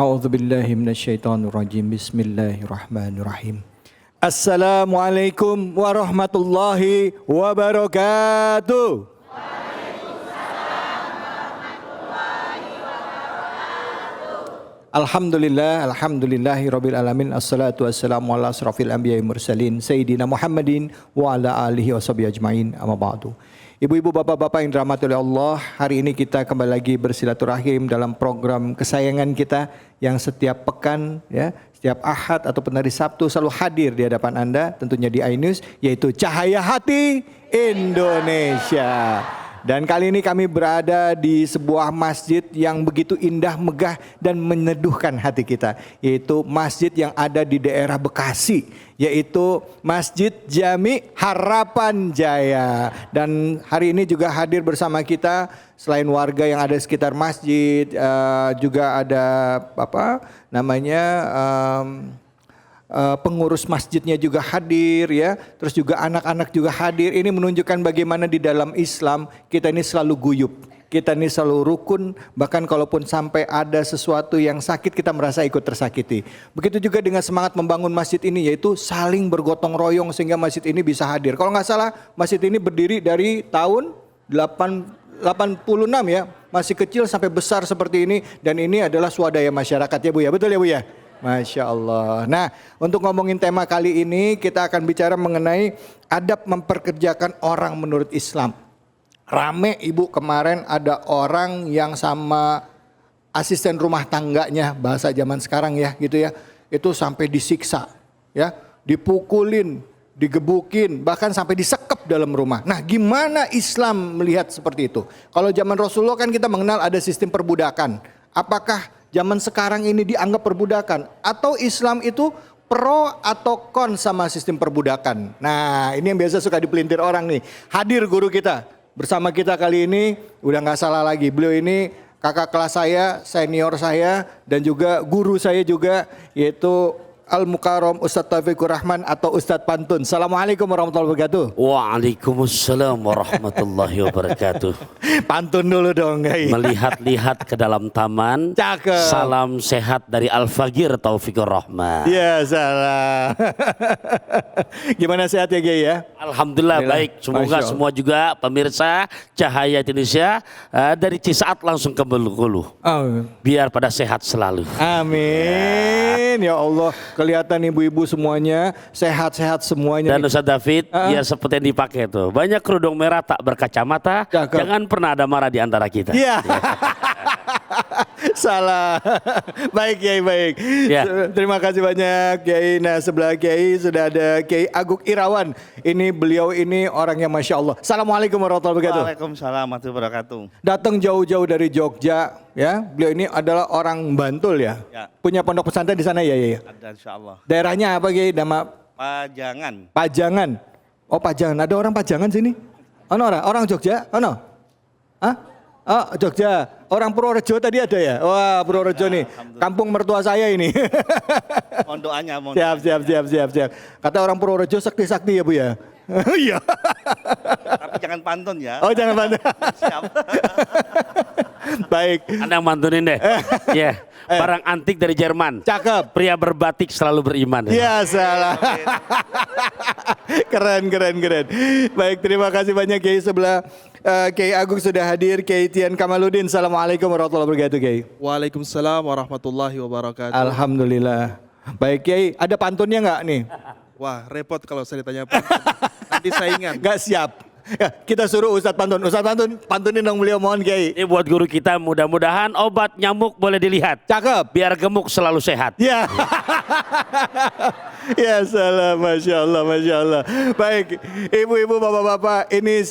A'udzubillahi minasyaitonirrajim. Bismillahirrahmanirrahim. Assalamualaikum warahmatullahi wabarakatuh. Alhamdulillahi rabbil alamin. Assalatu wassalamu ala asrafil anbiya'i mursalin sayyidina Muhammadin wa ala alihi washabihi ajmain. Amma ba'du. Ibu-ibu, bapak-bapak yang dirahmati oleh Allah, hari ini kita kembali lagi bersilaturahim dalam program kesayangan kita yang setiap pekan, ya, setiap Ahad ataupun hari Sabtu selalu hadir di hadapan Anda, tentunya di iNews, yaitu Cahaya Hati Indonesia. Dan kali ini kami berada di sebuah masjid yang begitu indah, megah dan meneduhkan hati kita, yaitu masjid yang ada di daerah Bekasi, yaitu Masjid Jami Harapan Jaya. Dan hari ini juga hadir bersama kita selain warga yang ada di sekitar masjid, juga ada pengurus masjidnya juga hadir, ya. Terus juga anak-anak juga hadir. Ini menunjukkan bagaimana di dalam Islam kita ini selalu guyup, kita ini selalu rukun. Bahkan kalaupun sampai ada sesuatu yang sakit, kita merasa ikut tersakiti. Begitu juga dengan semangat membangun masjid ini, yaitu saling bergotong royong sehingga masjid ini bisa hadir. Kalau nggak salah masjid ini berdiri dari tahun 86 ya, masih kecil sampai besar seperti ini. Dan ini adalah swadaya masyarakat, ya Bu ya, betul ya Bu ya? Masya Allah. Nah, untuk ngomongin tema kali ini kita akan bicara mengenai adab memperkerjakan orang menurut Islam. Rame Ibu, kemarin ada orang yang sama asisten rumah tangganya, bahasa zaman sekarang ya gitu ya, itu sampai disiksa, ya, dipukulin, digebukin, bahkan sampai disekep dalam rumah. Nah, gimana Islam melihat seperti itu? Kalau zaman Rasulullah kan kita mengenal ada sistem perbudakan. Apakah zaman sekarang ini dianggap perbudakan? Atau Islam itu pro atau kon sama sistem perbudakan? Nah, ini yang biasa suka dipelintir orang nih. Hadir guru kita bersama kita kali ini, udah gak salah lagi. Beliau ini kakak kelas saya, senior saya, dan juga guru saya juga, yaitu Al-Mukarram Ustadz Taufikur Rahman atau Ustadz Pantun. Assalamualaikum warahmatullahi wabarakatuh. Waalaikumsalam warahmatullahi wabarakatuh. Pantun dulu dong, Gai. Melihat-lihat ke dalam taman. Cakep. Salam sehat dari Al-Fagir Taufikur Rahman. Ya salah. Gimana sehat ya, Gai ya? Alhamdulillah baik. Semoga semua juga pemirsa Cahaya Indonesia dari Cisaat langsung ke Bengkulu. Oh. Biar pada sehat selalu. Amin. Ya Allah. Kelihatan ibu-ibu semuanya sehat-sehat semuanya. Dan Ustaz David, ya seperti yang dipakai tuh. Banyak kerudung merah tak berkacamata. Cakep. Jangan pernah ada marah di antara kita. Iya. Salah. Baik Kiai, baik. Ya. Terima kasih banyak Kiai. Nah, sebelah Kiai sudah ada Kiai Agung Irawan. Ini beliau ini orang yang Masya Allah. Assalamualaikum warahmatullahi wabarakatuh. Waalaikumsalam warahmatullahi wabarakatuh. Datang jauh-jauh dari Jogja, ya. Beliau ini adalah orang Bantul ya. Ya. Punya pondok pesantren di sana ya, ya. Ada insyaallah. Daerahnya apa Kiai? Nama Pajangan. Pajangan. Oh, Pajangan. Ada orang Pajangan sini? Ono orang Jogja? Ono? Hah? Oh, Jogja. Orang Purworejo tadi ada ya? Wah, Purworejo nih. Kampung mertua saya ini. Mondoannya. Siap. Kata orang Purworejo sakti-sakti ya Bu ya? Iya. Tapi jangan pantun ya. Oh, jangan pantun. Siap. Baik. Anda yang mantunin deh. Ya. Barang antik dari Jerman. Cakep. Pria berbatik selalu beriman. Ya salah. Keren. Baik, terima kasih banyak Kiai. Sebelah Kiai Agung sudah hadir, Kiai Tian Kamaludin. Assalamualaikum warahmatullahi wabarakatuh Kiai. Waalaikumsalam warahmatullahi wabarakatuh. Alhamdulillah. Baik Kiai, ada pantunnya nggak nih? Wah, repot kalau saya ditanya pantun. Nanti saingan. Nggak siap. Ya, kita suruh Ustadz Pantun. Ustadz Pantun, pantunin dong beliau, mohon Kiai. Ini buat guru kita, mudah-mudahan obat nyamuk boleh dilihat. Cakep. Biar gemuk selalu sehat. Ya. Ya salah, Masya Allah. Baik, ibu-ibu, bapak-bapak, ini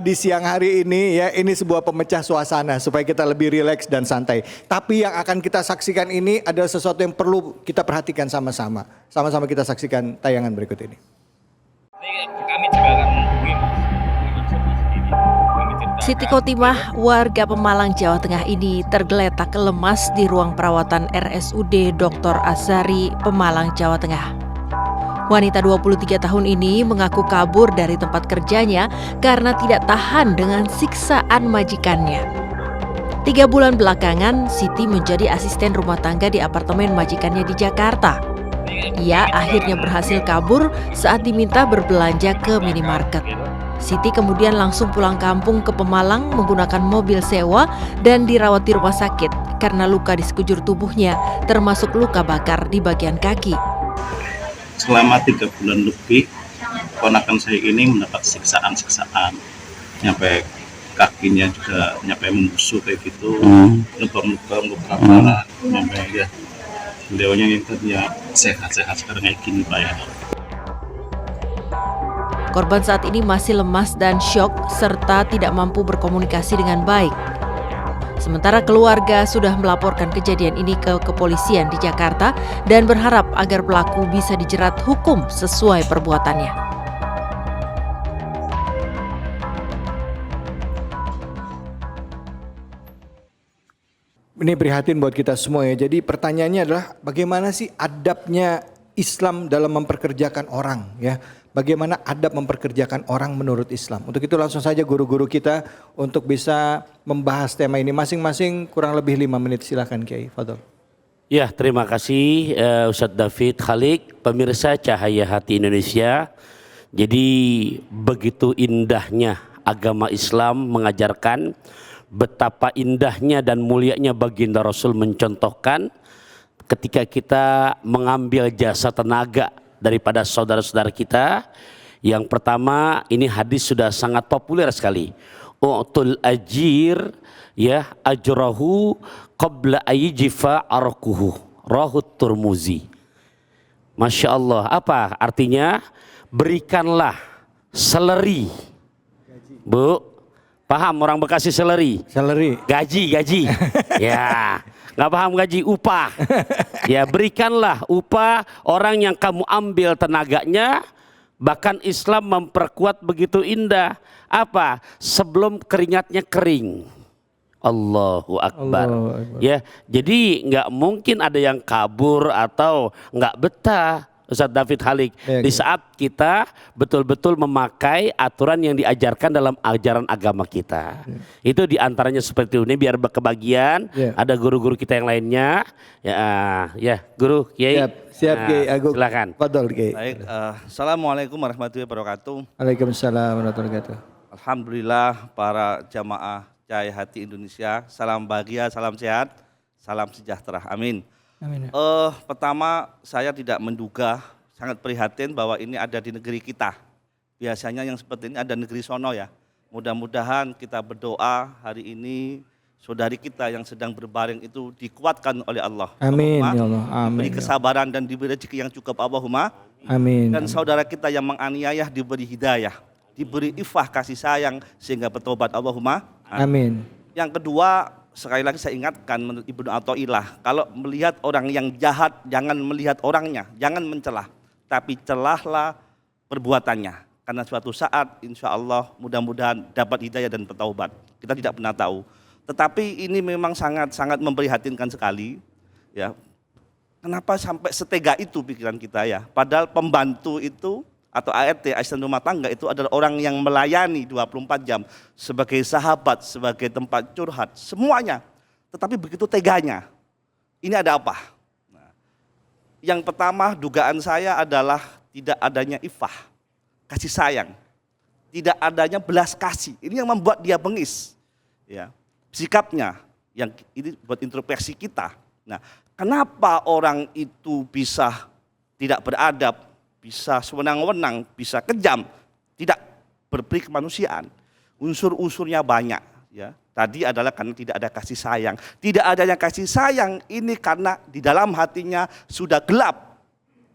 di siang hari ini ya, ini sebuah pemecah suasana supaya kita lebih rileks dan santai. Tapi yang akan kita saksikan ini adalah sesuatu yang perlu kita perhatikan sama-sama. Sama-sama kita saksikan tayangan berikut ini. Kami juga akan Siti Khotimah, warga Pemalang, Jawa Tengah ini tergeletak lemas di ruang perawatan RSUD Dr. Azhari, Pemalang, Jawa Tengah. Wanita 23 tahun ini mengaku kabur dari tempat kerjanya karena tidak tahan dengan siksaan majikannya. 3 bulan belakangan, Siti menjadi asisten rumah tangga di apartemen majikannya di Jakarta. Ia akhirnya berhasil kabur saat diminta berbelanja ke minimarket. Siti kemudian langsung pulang kampung ke Pemalang menggunakan mobil sewa dan dirawat di rumah sakit karena luka di sekujur tubuhnya, termasuk luka bakar di bagian kaki. Selama 3 bulan lebih, ponakan saya ini mendapat siksaan-siksaan. Nyampe kakinya juga nyampe membusuk kayak gitu, lubang-lubang parah, nyampe ya. Beliaunya yang tadinya sehat-sehat sekarang kayak gini Pak ya. Korban saat ini masih lemas dan syok serta tidak mampu berkomunikasi dengan baik. Sementara keluarga sudah melaporkan kejadian ini ke kepolisian di Jakarta dan berharap agar pelaku bisa dijerat hukum sesuai perbuatannya. Ini prihatin buat kita semua ya. Jadi pertanyaannya adalah bagaimana sih adabnya Islam dalam memperkerjakan orang ya. Bagaimana adab memperkerjakan orang menurut Islam. Untuk itu langsung saja guru-guru kita untuk bisa membahas tema ini. Masing-masing kurang lebih 5 menit. Silakan Kiai, fadhol. Ya, terima kasih Ustadz David Khalik, pemirsa Cahaya Hati Indonesia. Jadi begitu indahnya agama Islam mengajarkan, betapa indahnya dan mulianya baginda Rasul mencontohkan ketika kita mengambil jasa tenaga daripada saudara-saudara kita. Yang pertama, ini hadis sudah sangat populer sekali. U'tul ajir ya ajrahu qabla ayjifa arquhu. Rahut Turmuzi. Masya Allah, apa artinya? Berikanlah seleri. Bu, paham orang Bekasi seleri? Seleri. Gaji. Ya, nggak paham gaji, upah. Ya, berikanlah upah orang yang kamu ambil tenaganya. Bahkan Islam memperkuat begitu indah. Apa? Sebelum keringatnya kering. Allahu Akbar. Ya, jadi nggak mungkin ada yang kabur atau nggak betah. Ustadz David Khalik, di saat kita betul-betul memakai aturan yang diajarkan dalam ajaran agama kita. Itu diantaranya seperti ini biar kebagian. Ada guru-guru kita yang lainnya. Ya, guru Kiai. Siap Kiai Agung. Silakan. Fadhol Kiai. Baik, Assalamualaikum warahmatullahi wabarakatuh. Waalaikumsalam warahmatullahi wabarakatuh. Alhamdulillah para jamaah Cahaya Hati Indonesia, salam bahagia, salam sehat, salam sejahtera. Amin. Amin. Pertama, saya tidak menduga, sangat prihatin bahwa ini ada di negeri kita. Biasanya yang seperti ini ada negeri sono ya. Mudah-mudahan kita berdoa hari ini saudari kita yang sedang berbaring itu dikuatkan oleh Allah. Amin ya Allah. Amin. Diberi kesabaran dan diberi rezeki yang cukup, Allahumma. Amin. Dan saudara kita yang menganiaya diberi hidayah, diberi ifah kasih sayang sehingga bertobat, Allahumma. Amin. Yang kedua, sekali lagi saya ingatkan menurut Ibnu Athaillah, kalau melihat orang yang jahat jangan melihat orangnya, jangan mencelah, tapi celahlah perbuatannya. Karena suatu saat insya Allah mudah-mudahan dapat hidayah dan bertaubat. Kita tidak pernah tahu. Tetapi ini memang sangat-sangat memprihatinkan sekali. Ya, kenapa sampai setega itu pikiran kita ya? Padahal pembantu itu atau ART, asisten rumah tangga itu adalah orang yang melayani 24 jam sebagai sahabat, sebagai tempat curhat, semuanya. Tetapi begitu teganya, ini ada apa? Nah, yang pertama dugaan saya adalah tidak adanya ifah, kasih sayang, tidak adanya belas kasih. Ini yang membuat dia bengis. Ya, sikapnya yang ini buat introspeksi kita. Nah, kenapa orang itu bisa tidak beradab, bisa sewenang-wenang, bisa kejam, tidak berperi kemanusiaan. Unsur-unsurnya banyak. Ya. Tadi adalah karena tidak ada kasih sayang. Tidak adanya kasih sayang ini karena di dalam hatinya sudah gelap.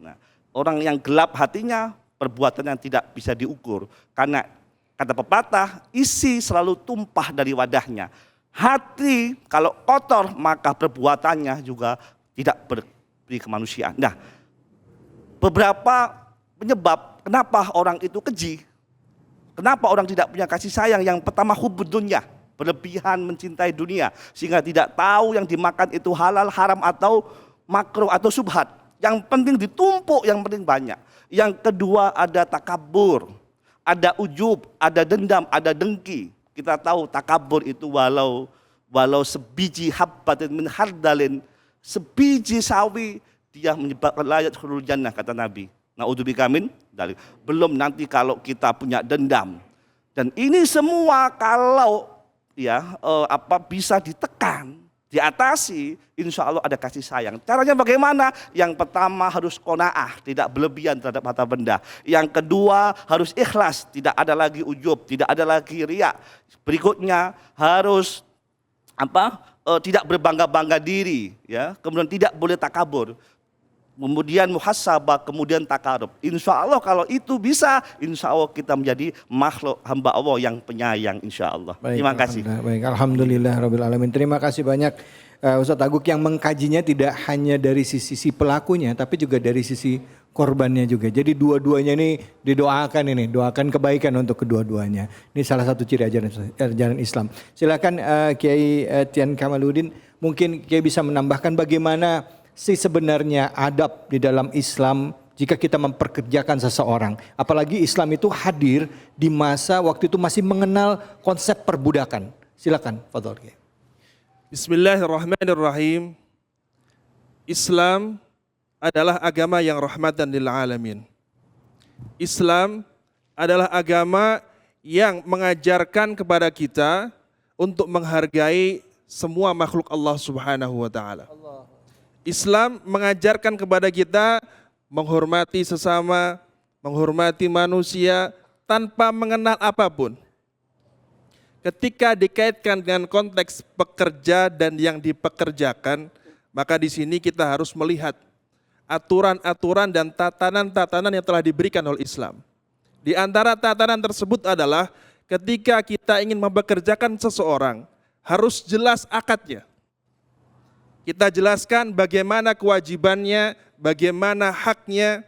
Nah, orang yang gelap hatinya, perbuatan yang tidak bisa diukur. Karena kata pepatah, isi selalu tumpah dari wadahnya. Hati kalau kotor maka perbuatannya juga tidak berperi kemanusiaan. Nah, beberapa penyebab kenapa orang itu keji, kenapa orang tidak punya kasih sayang. Yang pertama hubud dunya, berlebihan mencintai dunia sehingga tidak tahu yang dimakan itu halal, haram atau makruh atau subhat. Yang penting ditumpuk, yang penting banyak. Yang kedua ada takabur, ada ujub, ada dendam, ada dengki. Kita tahu takabur itu walau sebiji habbatin min hardalin, sebiji sawi dia menyebabkan layat khulul jannah, kata Nabi. Na'udzubika min dzalik. Belum nanti kalau kita punya dendam. Dan ini semua kalau bisa ditekan, diatasi, insya Allah ada kasih sayang. Caranya bagaimana? Yang pertama harus qanaah, tidak berlebihan terhadap harta benda. Yang kedua harus ikhlas, tidak ada lagi ujub, tidak ada lagi riya. Berikutnya harus tidak berbangga-bangga diri, ya. Kemudian tidak boleh takabur. Kemudian muhasabah, kemudian takarub. Insya Allah kalau itu bisa, insya Allah kita menjadi makhluk hamba Allah yang penyayang, insya Allah. Baik, Terima kasih. Baik, alhamdulillah rabbil alamin. Terima kasih banyak Ustadz Agung yang mengkajinya tidak hanya dari sisi pelakunya, tapi juga dari sisi korbannya juga. Jadi dua-duanya ini didoakan ini, doakan kebaikan untuk kedua-duanya. Ini salah satu ciri ajaran Islam. Silakan Kiai Tian Kamaluddin, mungkin Kiai bisa menambahkan bagaimana sih sebenarnya adab di dalam Islam jika kita memperkerjakan seseorang. Apalagi Islam itu hadir di masa waktu itu masih mengenal konsep perbudakan. Silakan, Fadhol. Bismillahirrahmanirrahim. Islam adalah agama yang rahmatan lil alamin. Islam adalah agama yang mengajarkan kepada kita untuk menghargai semua makhluk Allah Subhanahu wa taala. Islam mengajarkan kepada kita menghormati sesama, menghormati manusia tanpa mengenal apapun. Ketika dikaitkan dengan konteks pekerja dan yang dipekerjakan, maka di sini kita harus melihat aturan-aturan dan tatanan-tatanan yang telah diberikan oleh Islam. Di antara tatanan tersebut adalah ketika kita ingin mempekerjakan seseorang, harus jelas akadnya. Kita jelaskan bagaimana kewajibannya, bagaimana haknya.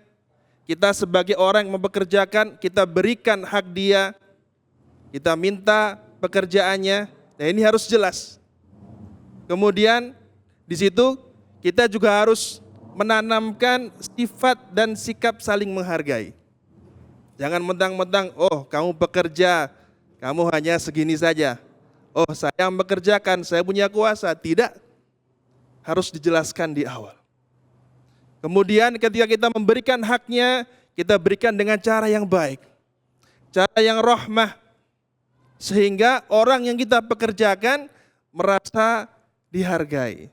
Kita sebagai orang yang mempekerjakan, kita berikan hak dia, kita minta pekerjaannya. Nah, ini harus jelas. Kemudian di situ kita juga harus menanamkan sifat dan sikap saling menghargai. Jangan mentang-mentang, oh kamu pekerja, kamu hanya segini saja. Oh saya yang bekerjakan, saya punya kuasa. Tidak. Harus dijelaskan di awal. Kemudian ketika kita memberikan haknya, kita berikan dengan cara yang baik. Cara yang rahmah. Sehingga orang yang kita pekerjakan merasa dihargai.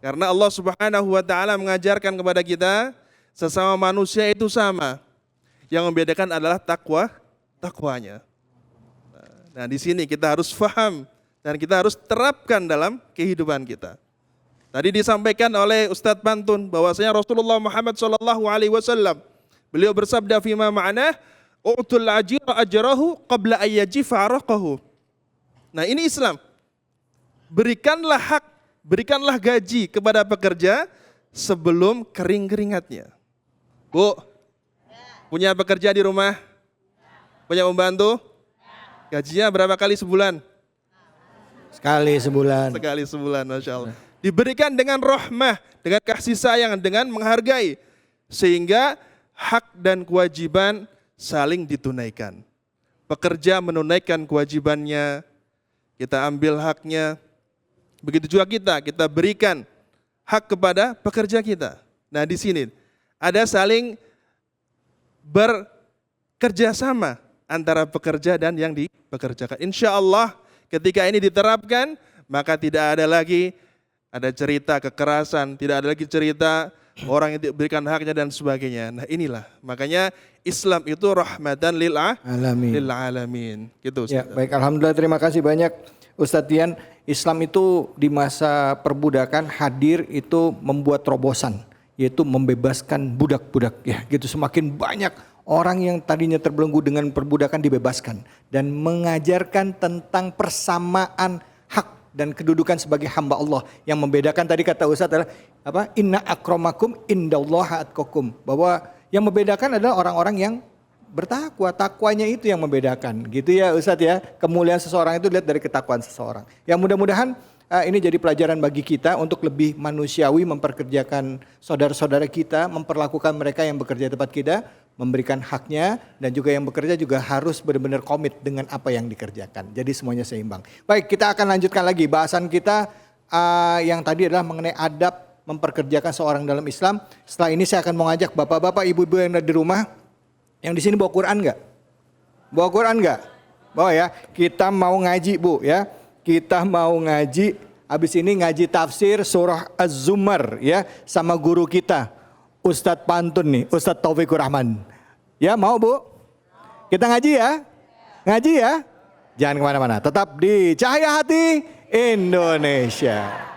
Karena Allah Subhanahu wa taala mengajarkan kepada kita, sesama manusia itu sama. Yang membedakan adalah takwanya. Nah, di sini kita harus faham dan kita harus terapkan dalam kehidupan kita. Tadi disampaikan oleh Ustadz Pantun bahwasanya Rasulullah Muhammad SAW, beliau bersabda fima ma'nah, u'tul ajira ajrahu qabla ayyajifa araqahu. Nah, ini Islam. Berikanlah hak, berikanlah gaji kepada pekerja sebelum kering keringatnya. Bu, punya pekerja di rumah? Punya pembantu? Gajinya berapa kali sebulan? Sekali sebulan. Sekali sebulan, Masya Allah. Diberikan dengan rahmah, dengan kasih sayang, dengan menghargai. Sehingga hak dan kewajiban saling ditunaikan. Pekerja menunaikan kewajibannya, kita ambil haknya. Begitu juga kita berikan hak kepada pekerja kita. Nah, di sini ada saling bekerja sama antara pekerja dan yang dipekerjakan. Insya Allah ketika ini diterapkan, maka tidak ada lagi ada cerita kekerasan, tidak ada lagi cerita orang yang diberikan haknya dan sebagainya. Nah, inilah makanya Islam itu rahmatan lil alamin. Gitu. Ya, baik, alhamdulillah, terima kasih banyak Ustadz Tian. Islam itu di masa perbudakan hadir itu membuat terobosan, yaitu membebaskan budak-budak, ya gitu. Semakin banyak orang yang tadinya terbelenggu dengan perbudakan dibebaskan dan mengajarkan tentang persamaan hak dan kedudukan sebagai hamba Allah. Yang membedakan tadi kata Ustadz adalah apa? Inna akramakum indallahi atqakum. Bahwa yang membedakan adalah orang-orang yang bertakwa, takwanya itu yang membedakan. Gitu ya Ustadz ya. Kemuliaan seseorang itu dilihat dari ketakwaan seseorang. Yang mudah-mudahan ini jadi pelajaran bagi kita untuk lebih manusiawi memperkerjakan saudara-saudara kita, memperlakukan mereka yang bekerja di tempat kita memberikan haknya, dan juga yang bekerja juga harus benar-benar komit dengan apa yang dikerjakan. Jadi semuanya seimbang. Baik, kita akan lanjutkan lagi bahasan kita yang tadi adalah mengenai adab memperkerjakan seorang dalam Islam. Setelah ini saya akan mengajak bapak-bapak, ibu-ibu yang ada di rumah, yang di sini bawa Quran nggak? Bawa Quran nggak? Bawa ya. Kita mau ngaji Bu ya. Kita mau ngaji. Habis ini ngaji tafsir surah Az-Zumar ya sama guru kita Ustadz Pantun nih, Ustadz Taufikur Rahman. Ya mau Bu? Kita ngaji ya? Ngaji ya? Jangan kemana-mana. Tetap di Cahaya Hati Indonesia.